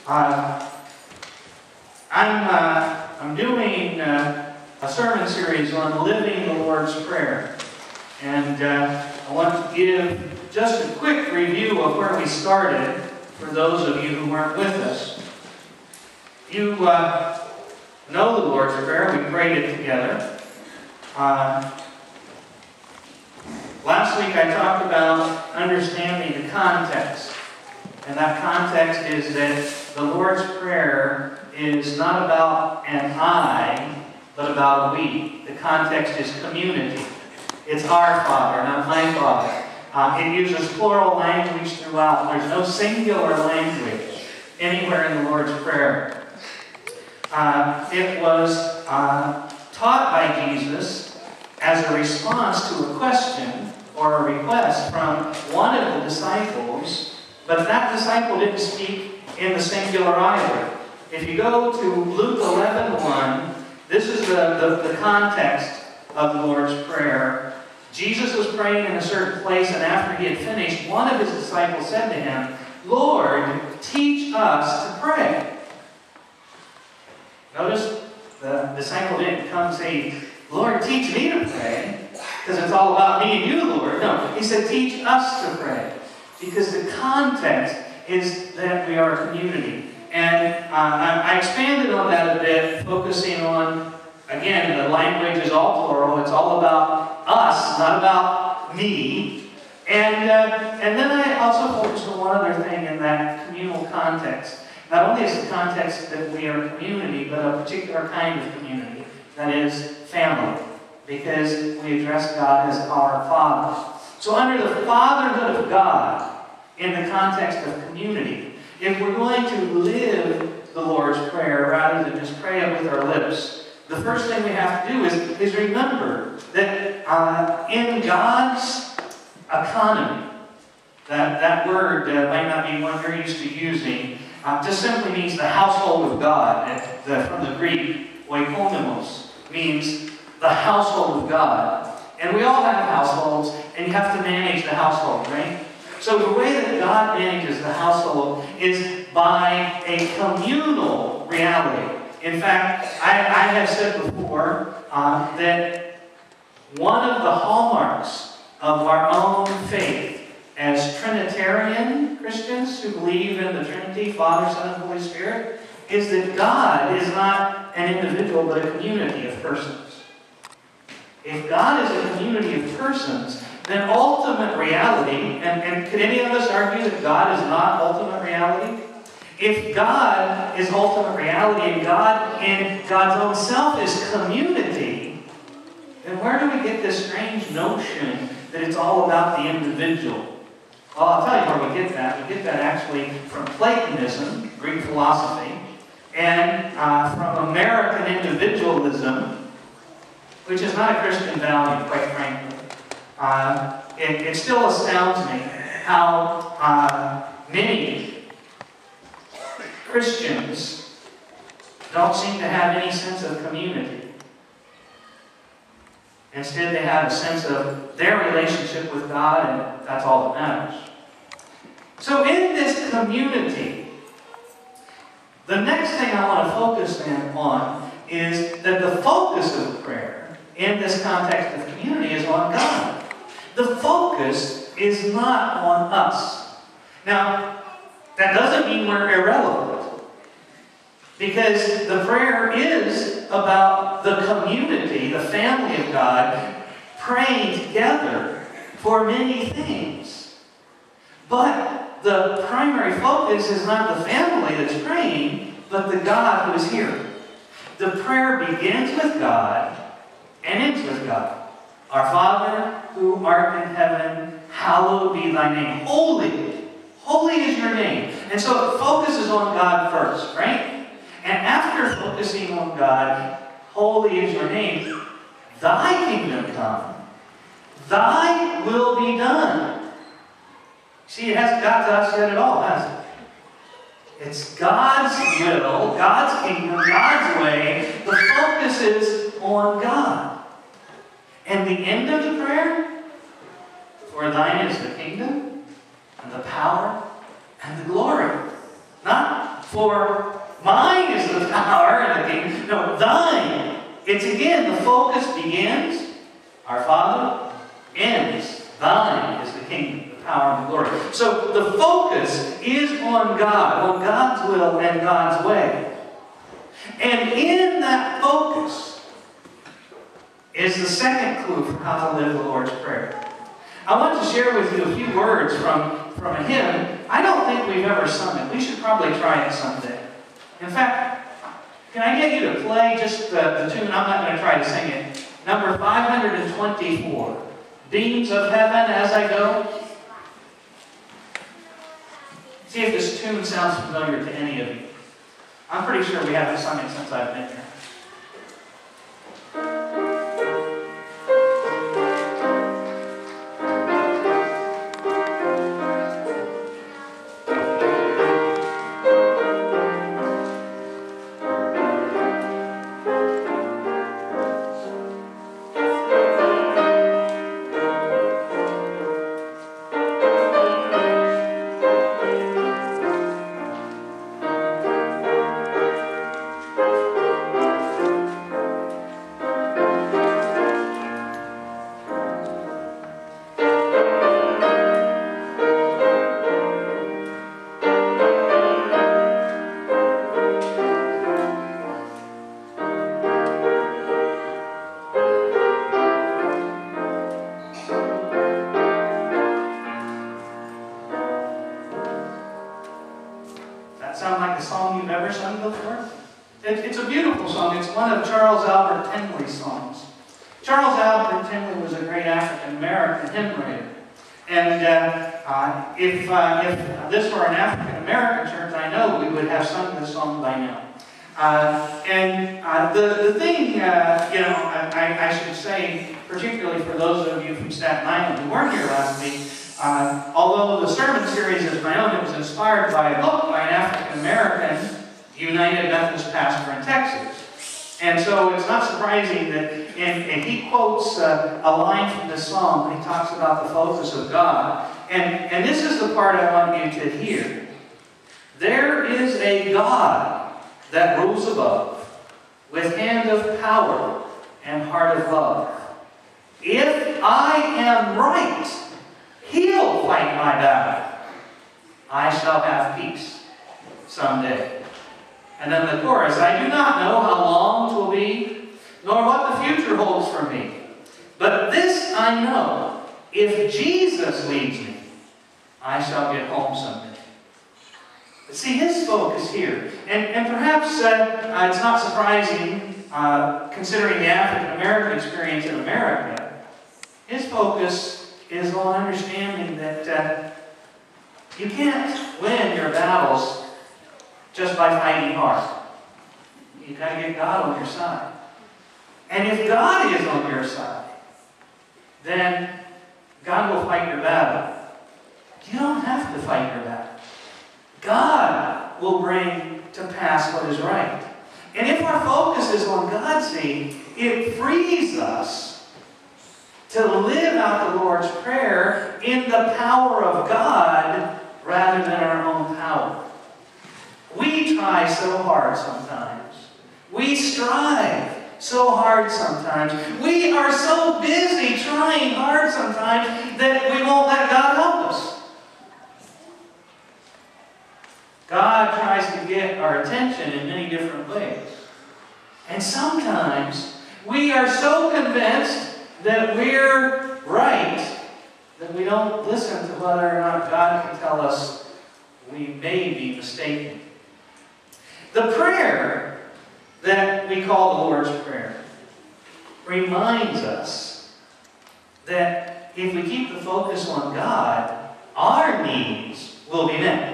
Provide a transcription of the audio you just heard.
I'm doing a sermon series on living the Lord's Prayer. And I want to give just a quick review of where we started for those of you who weren't with us. You know the Lord's Prayer. We prayed it together. Last week I talked about understanding the context. And that context is that the Lord's Prayer is not about an I, but about a we. The context is community. It's our Father, not my Father. It uses plural language throughout. There's no singular language anywhere in the Lord's Prayer. It was taught by Jesus as a response to a question or a request from one of the disciples, but that disciple didn't speak in the singular either. If you go to Luke 11:1, this is the context of the Lord's Prayer. Jesus was praying in a certain place, and after he had finished, one of his disciples said to him, "Lord, teach us to pray." Notice the disciple didn't come and say, "Lord, teach me to pray," because it's all about me and you, Lord. No, he said, "Teach us to pray," because the context is that we are a community. And I expanded on that a bit, focusing on, again, the language is all plural. It's all about us, not about me. And then I also focused on one other thing in that communal context. Not only is the context that we are a community, but a particular kind of community, that is family, because we address God as our Father. So under the fatherhood of God, in the context of community, if we're going to live the Lord's Prayer rather than just pray it with our lips, the first thing we have to do is remember that in God's economy, that word might not be one you're used to using, just simply means the household of God. From the Greek, oikonomos, means the household of God. And we all have households, and you have to manage the household, right? So the way that God manages the household is by a communal reality. In fact, I have said before that one of the hallmarks of our own faith as Trinitarian Christians who believe in the Trinity, Father, Son, and Holy Spirit, is that God is not an individual but a community of persons. If God is a community of persons, then ultimate reality, and could any of us argue that God is not ultimate reality? If God is ultimate reality and God in God's own self is community, then where do we get this strange notion that it's all about the individual? Well, I'll tell you where we get that. We get that actually from Platonism, Greek philosophy, and from American individualism, which is not a Christian value, quite frankly. It still astounds me how many Christians don't seem to have any sense of community. Instead, they have a sense of their relationship with God, and that's all that matters. So in this community, the next thing I want to focus on is that the focus of prayer in this context of community is on God. The focus is not on us. Now, that doesn't mean we're irrelevant, because the prayer is about the community, the family of God, praying together for many things. But the primary focus is not the family that's praying, but the God who is here. The prayer begins with God and ends with God. Our Father, who art in heaven, hallowed be thy name. Holy. Holy is your name. And so it focuses on God first, right? And after focusing on God, holy is your name, thy kingdom come. Thy will be done. See, it hasn't got to us yet at all, has it? It's God's will, God's kingdom, God's way. The focus is on God. And the end of the prayer, for thine is the kingdom, and the power, and the glory. Not For mine is the power and the kingdom. No, thine. It's again, the focus begins, our Father, ends. Thine is the kingdom, the power, and the glory. So the focus is on God, on God's will and God's way. And in that focus is the second clue for how to live the Lord's Prayer. I want to share with you a few words from a hymn. I don't think we've ever sung it. We should probably try it someday. In fact, can I get you to play just the tune? I'm not going to try to sing it. Number 524. Beams of Heaven As I Go. See if this tune sounds familiar to any of you. I'm pretty sure we haven't sung it since I've been here. Sound like a song you've ever sung before? It's a beautiful song. It's one of Charles Albert Tindley's songs. Charles Albert Tindley was a great African-American hymn writer. And if this were an African-American church, I know we would have sung this song by now. The thing, I should say, particularly for those of you from Staten Island who weren't here last week, although the sermon series is my own, it was inspired by a book by an African-American United Methodist pastor in Texas. And so it's not surprising that, and he quotes a line from this song when he talks about the focus of God. And this is the part I want you to hear. There is a God that rules above, with hand of power and heart of love. If I am right, He'll fight my battle. I shall have peace someday. And then the chorus, I do not know how long 'twill be, nor what the future holds for me. But this I know, if Jesus leads me, I shall get home someday. But see, his focus here, and perhaps it's not surprising, considering the African-American experience in America, his focus is on understanding that you can't win your battles just by fighting hard. You've got to get God on your side. And if God is on your side, then God will fight your battle. You don't have to fight your battle. God will bring to pass what is right. And if our focus is on God's side, it frees us to live out the Lord's Prayer in the power of God rather than our own power. We try so hard sometimes. We strive so hard sometimes. We are so busy trying hard sometimes that we won't let God help us. God tries to get our attention in many different ways. And sometimes we are so convinced that we're right that we don't listen to whether or not God can tell us we may be mistaken. The prayer that we call the Lord's Prayer reminds us that if we keep the focus on God, our needs will be met.